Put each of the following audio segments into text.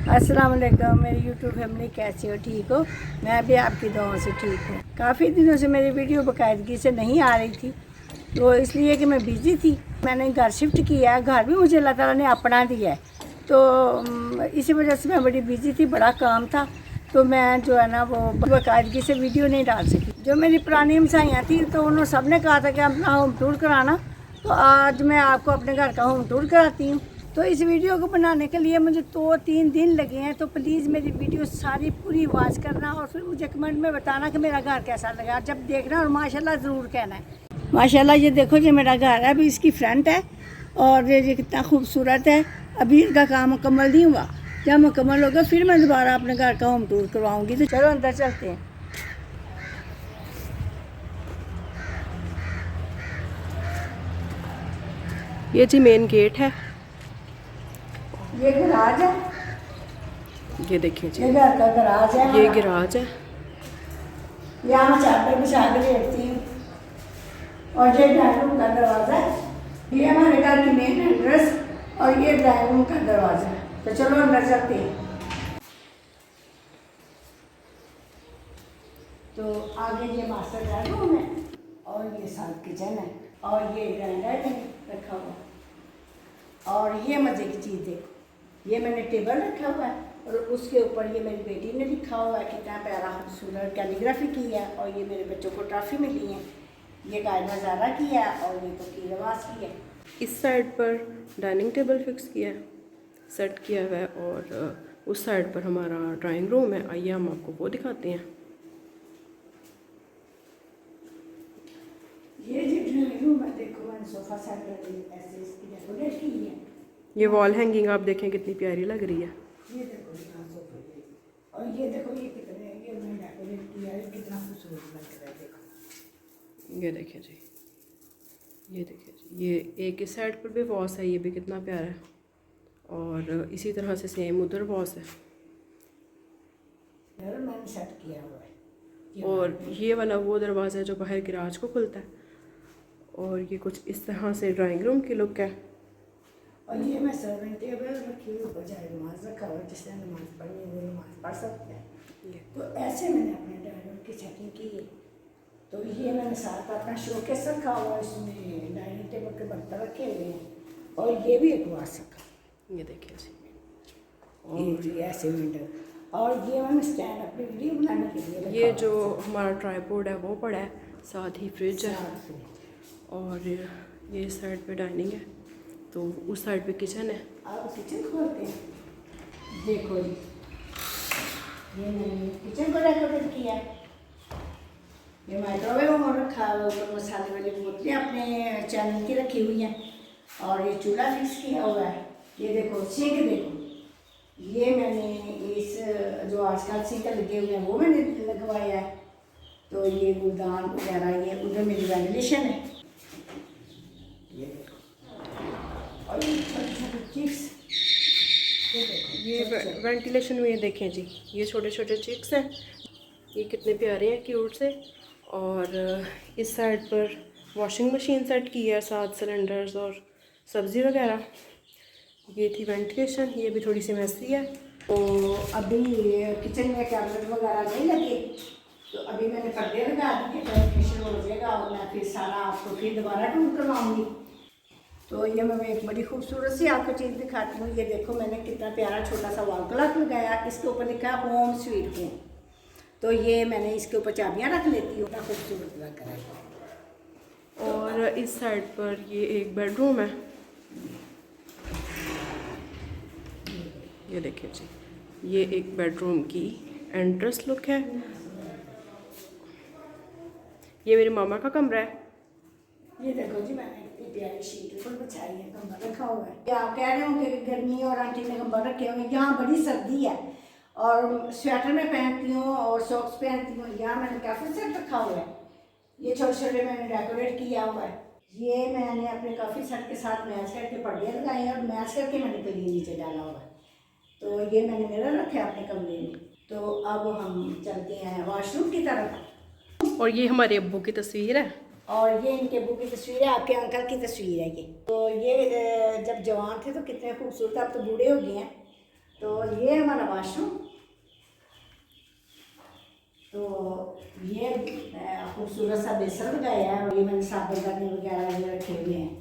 अस्सलाम वालेकुम मेरी यूट्यूब फैमिली, कैसे हो? ठीक हो? मैं भी आपकी दुआओं से ठीक हूँ। काफ़ी दिनों से मेरी वीडियो बाकायदगी से नहीं आ रही थी, तो इसलिए कि मैं बिज़ी थी। मैंने घर शिफ्ट किया है, घर भी मुझे अल्लाह ताला ने अपना दिया है, तो इसी वजह से मैं बड़ी बिज़ी थी, बड़ा काम था, तो मैं जो है ना वो बाकायदगी से वीडियो नहीं डाल सकी। जो मेरी पुरानी हमसाइयाँ थी तो उन्होंने सब ने कहा था कि अपना होम टूर कराना, तो आज मैं आपको अपने घर का होम टूर कराती हूँ। तो इस वीडियो को बनाने के लिए मुझे 2-3 दिन लगे हैं, तो प्लीज़ मेरी वीडियो सारी पूरी वॉच करना और फिर मुझे कमेंट में बताना कि मेरा घर कैसा लगा। जब देखना और माशाल्लाह ज़रूर कहना है। माशाल्लाह ये देखो, ये मेरा घर है, अभी इसकी फ्रंट है और ये कितना खूबसूरत है। अभी इसका काम मुकम्मल नहीं हुआ, जब मुकम्मल होगा फिर मैं दोबारा अपने घर का होम टूर करवाऊँगी। तो चलो अंदर चलते हैं। ये जी मेन गेट है। ये गराज है, ये देखिए जी, ये घर का गराज है। ये गैराज है। यहाँ मैं चादर बिछा के लेटती हूँ और ये ड्राइंग रूम का दरवाज़ा है। ये हमारे घर की मेन एंट्रेंस और ये ड्राइंग रूम का दरवाज़ा है। तो चलो अंदर चलते हैं। तो आगे ये मास्टर ड्राइंग रूम है और ये साउथ किचन है और ये ग्राइंडर रखा हुआ है। और ये मज़े की चीज़ देखो, ये मैंने टेबल रखा हुआ है और उसके ऊपर ये मेरी बेटी ने लिखा हुआ है, कितना प्यारा खूबसूरत कैलीग्राफी की है। और ये मेरे बच्चों को ट्रॉफी मिली है। ये कायदा ज़ारा की है और ये फकीर नवाज की है। इस साइड पर डाइनिंग टेबल फिक्स किया है, सेट किया हुआ है, और उस साइड पर हमारा ड्राइंग रूम है। आइए हम आपको वो दिखाते हैं। ये जो ड्राइंग रूम है, देखो मैंने सोफ़ा सेट ऐसे इसकी डेकोरेट की है। ये वॉल हैंगिंग आप देखें कितनी प्यारी लग रही है। ये देखो यहाँ सोफे, और ये देखो ये कितने, ये मैंने डेकोरेट किया है, कितना खूबसूरत लग रहा है। देखो ये देखिए जी, ये देखिए जी, ये एक इस साइड पर भी वॉस है, ये भी कितना प्यारा है। और इसी तरह से सेम उधर वॉस है। मैंने सेट किया हुआ है। और ये वाला वो दरवाज़ा है जो बाहर गैराज को खुलता है। और ये कुछ इस तरह से ड्राइंग रूम की लुक है। और ये मैं सर्विंग टेबल रखी हुई, बजाय नमाज रखा हुआ, जिसने नमाज पढ़नी है वो नमाज पढ़ सकते हैं। तो ऐसे मैंने अपने डाइनिंग की सेटिंग की है। तो ये मैंने साथ अपना शोकेस रखा हुआ, इसमें डाइनिंग टेबल के बर्तन रखे हुए हैं और ये भी एक वास रखा। ये देखिए जी, और ये ऐसे विंडो, और ये मैंने स्टैंड अपनी वीडियो बनाने के लिए रखा। ये जो हमारा ट्राइपॉड है वो पड़ा है, साथ ही फ्रिज है। और ये इस साइड पे डाइनिंग है, तो उस साइड पे किचन है। आप किचन खोलते हैं, देखो जी, ये मैंने किचन को डेकोरेट किया है। ये माइक्रोवेव में रखा हुआ, ऊपर मसाले वाली बोतलें अपने चैनल की रखी हुई हैं और ये चूल्हा फिक्स किया हुआ है। ये देखो सिंक, देखो ये मैंने इस जो आजकल सिंक लगे हुए हैं वो मैंने लगवाया है। तो ये गुलदान वगैरह, ये उधर मेरी वेंटिलेशन है। ये देखो, और ये छोटे छोटे चिप्स, ये वेंटिलेशन में ये देखें जी, ये छोटे छोटे चिक्स हैं, ये कितने प्यारे हैं, क्यूट से। और इस साइड पर वॉशिंग मशीन सेट की है, 7 सिलेंडर्स और सब्ज़ी वगैरह। ये थी वेंटिलेशन, ये भी थोड़ी सी मैसी है। तो अभी किचन में कैमरे वगैरह नहीं लगे, तो अभी मैंने पर्दे लगा दिए, वेंटिलेशन हो जाएगा और मैं फिर सारा आपको फिर दोबारा टूर करवाऊँगी। तो ये मैं एक बड़ी खूबसूरत सी आपको चीज़ दिखाती हूँ। ये देखो मैंने कितना प्यारा छोटा सा वॉल क्लॉक लगाया, इसके ऊपर लिखा है होम स्वीट होम। तो ये मैंने इसके ऊपर चाबियाँ रख लेती हूँ, इतना खूबसूरत लग रहा है। और इस साइड पर ये एक बेडरूम है। ये देखिए जी, ये एक बेडरूम की एंट्रेंस लुक है। ये मेरी मामा का कमरा है। ये देखो जी, मैंने इतनी प्यारी शीट ऊपर बिछाई है, कंबल रखा हुआ है। आप कह रहे होंगे कि गर्मी और आंटी ने कंबल रखे हुए, यहाँ बड़ी सर्दी है और स्वेटर में पहनती हूँ और सॉक्स पहनती हूँ। यहाँ मैंने काफ़ी सेट रखा हुआ है, ये छोटे छोटे मैंने डेकोरेट किया हुआ है। ये मैंने अपने काफ़ी सेट के साथ मैच करके पर्दे लगाए हैं और मैच करके मैंने कलीन नीचे डाला हुआ है। तो ये मैंने मिरर रखा है अपने कमरे में। तो अब हम चलते हैं वॉशरूम की तरफ। और ये हमारे अब्बू की तस्वीर है। और ये इनके अब्बू की तस्वीर है, आपके अंकल की तस्वीर है ये। तो ये जब जवान थे तो कितने खूबसूरत, अब तो बूढ़े हो गए हैं। तो ये हमारा वाशरूम। तो ये खूबसूरत सा बेसन लगाया है और ये मैंने साबुनदानी वगैरह ये रखे हुए हैं।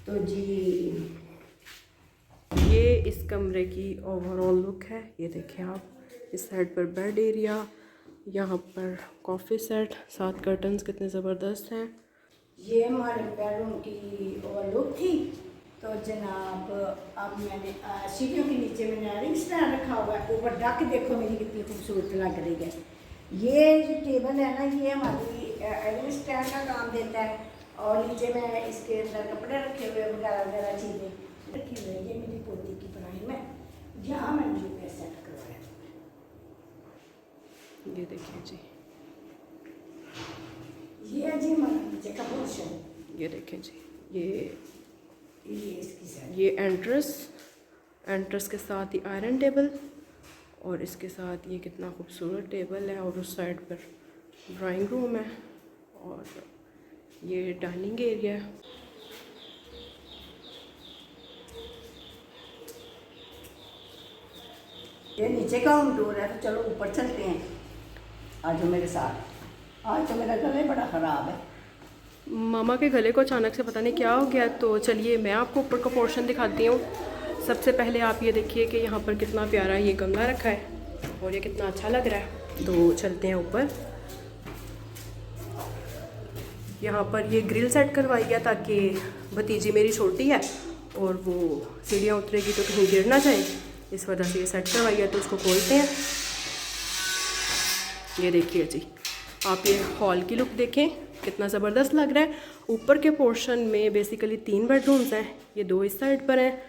तो जी ये इस कमरे की ओवरऑल लुक है। ये देखें आप, इस साइड पर बेड एरिया, यहाँ पर कॉफ़ी सेट, 7 कर्टन्स कितने ज़बरदस्त हैं। ये हमारे बेडरूम की ओवरलुक थी। तो जनाब अब मैंने सीढ़ियों के नीचे मैंने अरिंग स्टैंड रखा हुआ है। ऊपर डक देखो मेरी कितनी खूबसूरत लग रही है। ये जो टेबल है ना, ये हमारी अरिंग स्टैंड का काम देता है। और नीचे मैं इसके अंदर कपड़े रखे हुए वगैरह वगैरह चीज़ें रखी हुई है। ये मेरी पोती की पढ़ाई में यहाँ मैंने ये सेट करवाया। ये देखिए जी, ये है जी हमारा नीचे का पोर्शन। ये देखें जी, ये इसकी साइड। ये एंट्रेंस के साथ ही आयरन टेबल, और इसके साथ ये कितना खूबसूरत टेबल है। और उस साइड पर ड्राइंग रूम है और ये डाइनिंग एरिया है। ये नीचे का होम टूर है। तो चलो ऊपर चलते हैं, आज मेरे साथ। आज तो मेरा गला बड़ा ख़राब है। मामा के गले को अचानक से पता नहीं क्या हो गया। तो चलिए मैं आपको ऊपर का पोर्शन दिखाती हूँ। सबसे पहले आप ये देखिए कि यहाँ पर कितना प्यारा ये गमला रखा है और ये कितना अच्छा लग रहा है। तो चलते हैं ऊपर। यहाँ पर ये ग्रिल सेट करवाई है ताकि भतीजी मेरी छोटी है और वो सीढ़ियाँ उतरेगी तो कहीं गिर ना जाए, इस वजह से ये सेट करवाई है। तो उसको खोलते हैं। ये देखिए जी, आप ये हॉल की लुक देखें, कितना ज़बरदस्त लग रहा है। ऊपर के पोर्शन में बेसिकली 3 बेडरूम्स हैं। ये 2 इस साइड पर हैं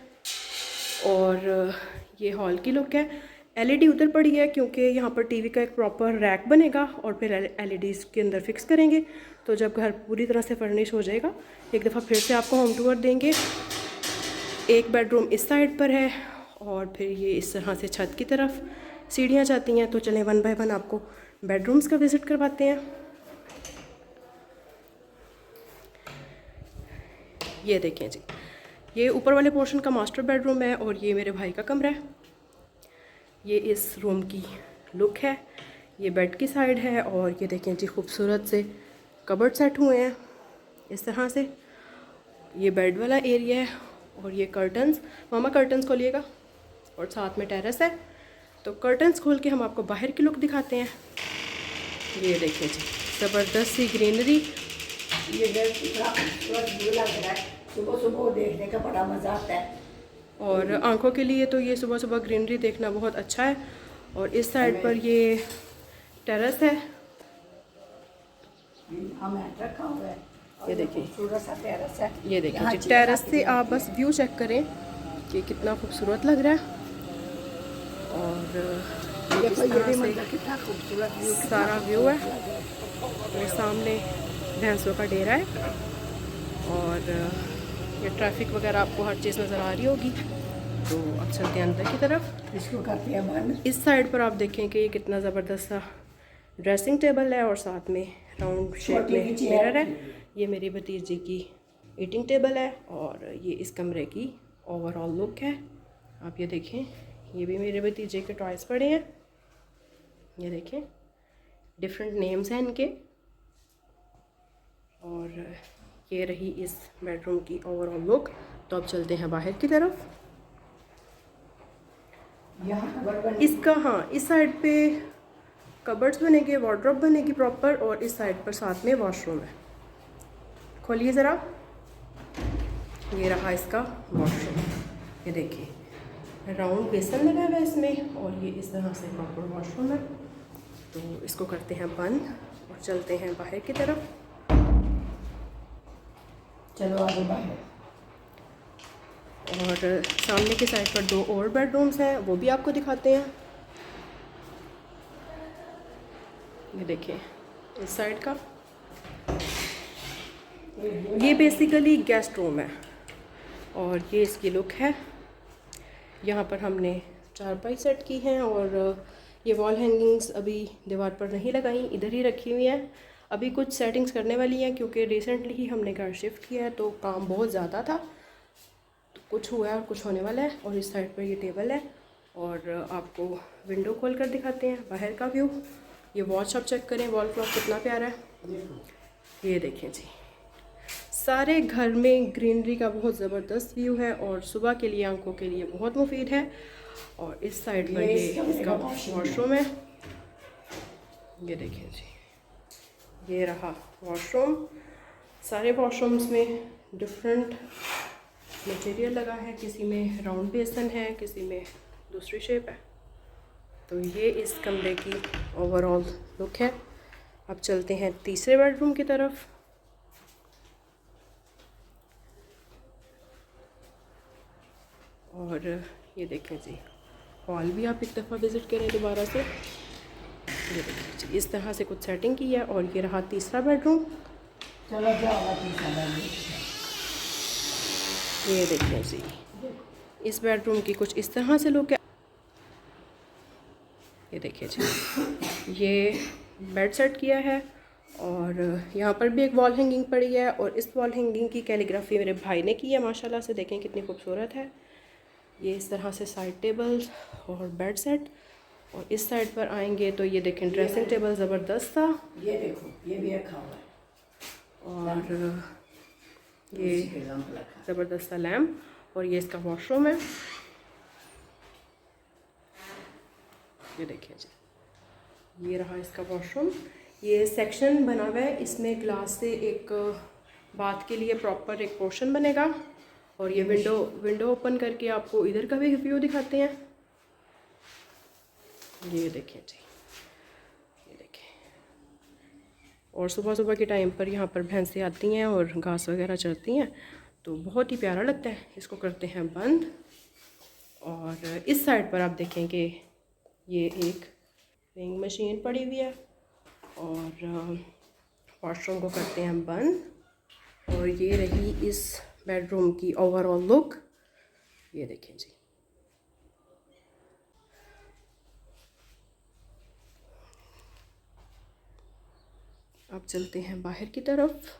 और ये हॉल की लुक है। एलईडी उधर पड़ी है क्योंकि यहाँ पर टीवी का एक प्रॉपर रैक बनेगा और फिर एलईडी के अंदर फिक्स करेंगे। तो जब घर पूरी तरह से फर्निश हो जाएगा, एक दफ़ा फिर से आपको होम टूर देंगे। एक बेडरूम इस साइड पर है और फिर ये इस तरह से छत की तरफ सीढ़ियाँ जाती हैं। तो चलें 1 बाय 1 आपको बेडरूम्स का विज़िट करवाते हैं। ये देखें जी, ये ऊपर वाले पोर्शन का मास्टर बेडरूम है और ये मेरे भाई का कमरा है। ये इस रूम की लुक है। ये बेड की साइड है और ये देखें जी, खूबसूरत से कबर्ड सेट हुए हैं इस तरह से। ये बेड वाला एरिया है और ये कर्टन्स, मामा कर्टन्स खोलिएगा, और साथ में टेरेस है। तो कर्टन्स खोल के हम आपको बाहर की लुक दिखाते हैं। ये देखिए जी, ज़बरदस्त सी ग्रीनरी। ये इतना खूबसूरत व्यू लग रहा है, सुबह सुबह देखने का बड़ा मज़ा आता है। और आंखों के लिए तो ये सुबह सुबह ग्रीनरी देखना बहुत अच्छा है। और इस साइड पर ये टेरेस है। रखा हुआ है। ये देखिए, खूबसूरत सा टेरेस है। ये देखिए जी, टेरेस से आप बस व्यू चेक करें कि कितना खूबसूरत लग रहा है। और देखो ये भी मंदिर कितना खूबसूरत व्यू, सारा व्यू है। और सामने भैंसों का डेरा है और ये ट्रैफिक वगैरह आपको हर चीज़ नज़र आ रही होगी। तो अब चलते हैं अंदर की तरफ। इसको करते हैं बंद। इस साइड पर आप देखें कि ये कितना ज़बरदस्त सा ड्रेसिंग टेबल है और साथ में राउंड शेप में मिरर है। ये मेरी भतीजी की ईटिंग टेबल है और ये इस कमरे की ओवरऑल लुक है। आप ये देखें, ये भी मेरे भतीजे के टॉयज़ पड़े हैं। ये देखें, डिफरेंट नेम्स हैं इनके। और ये रही इस बेडरूम की ओवरऑल लुक। तो अब चलते हैं बाहर की तरफ। इसका इस साइड पे कबर्ड्स बनेंगे, वार्डरोब बनेगी प्रॉपर, और इस साइड पर साथ में वॉशरूम है। खोलिए ज़रा, ये रहा इसका वॉशरूम। ये देखिए, राउंड बेसन लगा हुआ है इसमें और ये इस तरह से प्रॉपर वॉशरूम है। तो इसको करते हैं बंद और चलते हैं बाहर की तरफ। चलो आगे बाहर। और सामने की साइड पर 2 और बेडरूम्स हैं, वो भी आपको दिखाते हैं। ये देखिए, इस साइड का ये बेसिकली गेस्ट रूम है और ये इसकी लुक है। यहाँ पर हमने चारपाई सेट की हैं और ये वॉल हैंगिंग्स अभी दीवार पर नहीं लगाई, इधर ही रखी हुई हैं। अभी कुछ सेटिंग्स करने वाली हैं क्योंकि रिसेंटली ही हमने घर शिफ्ट किया है तो काम बहुत ज़्यादा था। तो कुछ हुआ है और कुछ होने वाला है। और इस साइड पर ये टेबल है और आपको विंडो खोल कर दिखाते हैं बाहर का व्यू। ये वॉच आप चेक करें, वॉल क्लॉक कितना प्यारा है। ये देखें जी, सारे घर में ग्रीनरी का बहुत ज़बरदस्त व्यू है और सुबह के लिए आंखों के लिए बहुत मुफीद है। और इस साइड पर ये इसका वॉशरूम है। ये देखें जी, ये रहा वॉशरूम। सारे वॉशरूम्स में डिफरेंट मटेरियल लगा है, किसी में राउंड बेसन है, किसी में दूसरी शेप है। तो ये इस कमरे की ओवरऑल लुक है। अब चलते हैं तीसरे बेडरूम की तरफ। और ये देखें जी, हॉल भी आप एक दफ़ा विज़िट करें दोबारा से। ये देखें जी, इस तरह से कुछ सेटिंग की है। और ये रहा तीसरा बेडरूम। चलो जाओ तीसरा बेडरूम। ये देखें जी, इस बेडरूम की कुछ इस तरह से लुक है। ये देखिए जी, ये बेड सेट किया है और यहाँ पर भी एक वॉल हैंगिंग पड़ी है। और इस वॉल हैंगिंग की कैलीग्राफी मेरे भाई ने की है, माशाल्लाह से। देखें कितनी खूबसूरत है। ये इस तरह से साइड टेबल और बेड सेट। और इस साइड पर आएंगे तो ये देखें, ड्रेसिंग टेबल ज़बरदस्त था। ये देखो, ये भी रखा हुआ है। और ये ज़बरदस्त सा लैम्प। और ये इसका वॉशरूम है। ये देखिए जी, ये रहा इसका वॉशरूम। ये सेक्शन बना हुआ है, इसमें ग्लास से एक बाथ के लिए प्रॉपर एक पोर्शन बनेगा। और ये विंडो ओपन करके आपको इधर का भी व्यू दिखाते हैं। ये देखिए जी, ये देखिए। और सुबह सुबह के टाइम पर यहाँ पर भैंसें आती हैं और घास वगैरह चरती हैं, तो बहुत ही प्यारा लगता है। इसको करते हैं बंद। और इस साइड पर आप देखें कि ये एक वेइंग मशीन पड़ी हुई है। और वॉशरूम को करते हैं बंद। और ये रही इस बेडरूम की ओवरऑल लुक। ये देखें जी, अब चलते हैं बाहर की तरफ।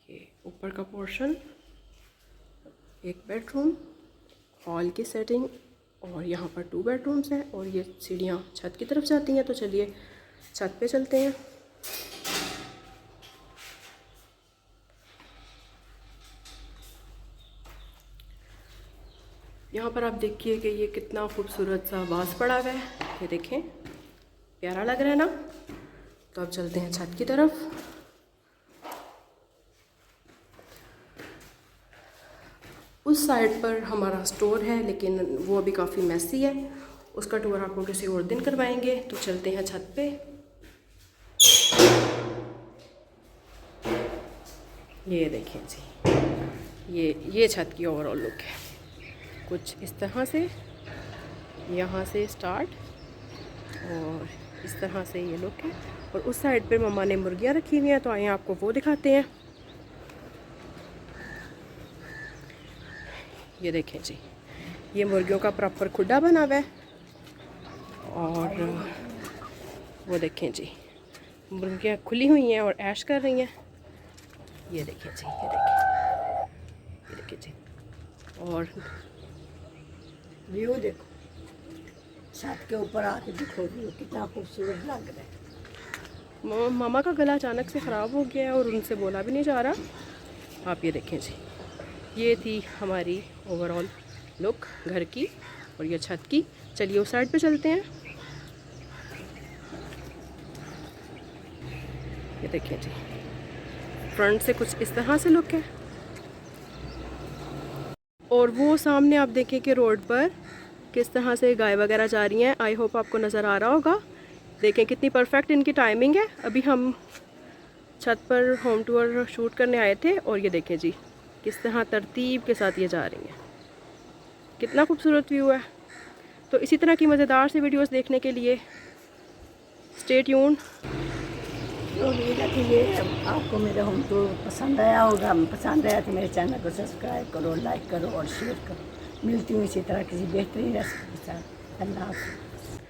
ये ऊपर का पोर्शन, एक बेडरूम, हॉल की सेटिंग। और यहाँ पर 2 बेडरूम्स हैं। और ये सीढ़ियाँ छत की तरफ जाती हैं। तो चलिए छत पे चलते हैं। यहाँ पर आप देखिए कि ये कितना खूबसूरत सा वास पड़ा हुआ है। ये देखें, प्यारा लग रहा है ना। तो अब चलते हैं छत की तरफ। उस साइड पर हमारा स्टोर है, लेकिन वो अभी काफ़ी मैसी है। उसका टूर आपको किसी और दिन करवाएंगे। तो चलते हैं छत पे। ये देखें जी, ये छत की ओवरऑल लुक है कुछ इस तरह से। यहाँ से स्टार्ट और इस तरह से ये लुक है। और उस साइड पे मम्मा ने मुर्गियाँ रखी हुई हैं, तो आइए आपको वो दिखाते हैं। ये देखें जी, ये मुर्गियों का प्रॉपर खुड्डा बना हुआ है। और वो देखें जी, मुर्गियाँ खुली हुई हैं और ऐश कर रही हैं। ये देखें जी, ये देखिए जी। और व्यू देखो, छत के ऊपर आके देखो व्यू कितना खूबसूरत लग रहा है। मामा का गला अचानक से ख़राब हो गया है और उनसे बोला भी नहीं जा रहा। आप ये देखें जी, ये थी हमारी ओवरऑल लुक घर की और ये छत की। चलिए उस साइड पे चलते हैं। ये देखिए जी, फ्रंट से कुछ इस तरह से लुक है। और वो सामने आप देखें कि रोड पर किस तरह से गाय वगैरह जा रही हैं। आई होप आपको नज़र आ रहा होगा। देखें कितनी परफेक्ट इनकी टाइमिंग है। अभी हम छत पर होम टूर शूट करने आए थे और ये देखें जी किस तरह तरतीब के साथ ये जा रही हैं। कितना खूबसूरत व्यू है। तो इसी तरह की मज़ेदार सी वीडियोस देखने के लिए स्टे ट्यून्ड। तो उम्मीद है कि ये आपको मेरा होम टूर पसंद आया होगा। पसंद आया तो मेरे चैनल को सब्सक्राइब करो, लाइक करो और शेयर करो। मिलती हूँ इसी तरह किसी बेहतरीन रेसिपी के साथ। अल्लाह हाफ़िज़।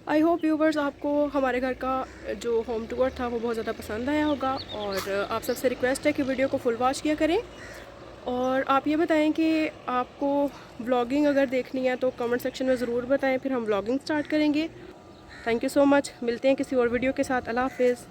आई होप व्यूवर्स आपको हमारे घर का जो होम टूर था वो बहुत ज़्यादा पसंद आया होगा। और आप सबसे रिक्वेस्ट है कि वीडियो को फुल वॉच किया करें। और आप ये बताएं कि आपको व्लॉगिंग अगर देखनी है तो कमेंट सेक्शन में ज़रूर बताएं, फिर हम व्लॉगिंग स्टार्ट करेंगे। Thank you so much. मिलते हैं किसी और वीडियो के साथ। अल्लाह हाफिज़।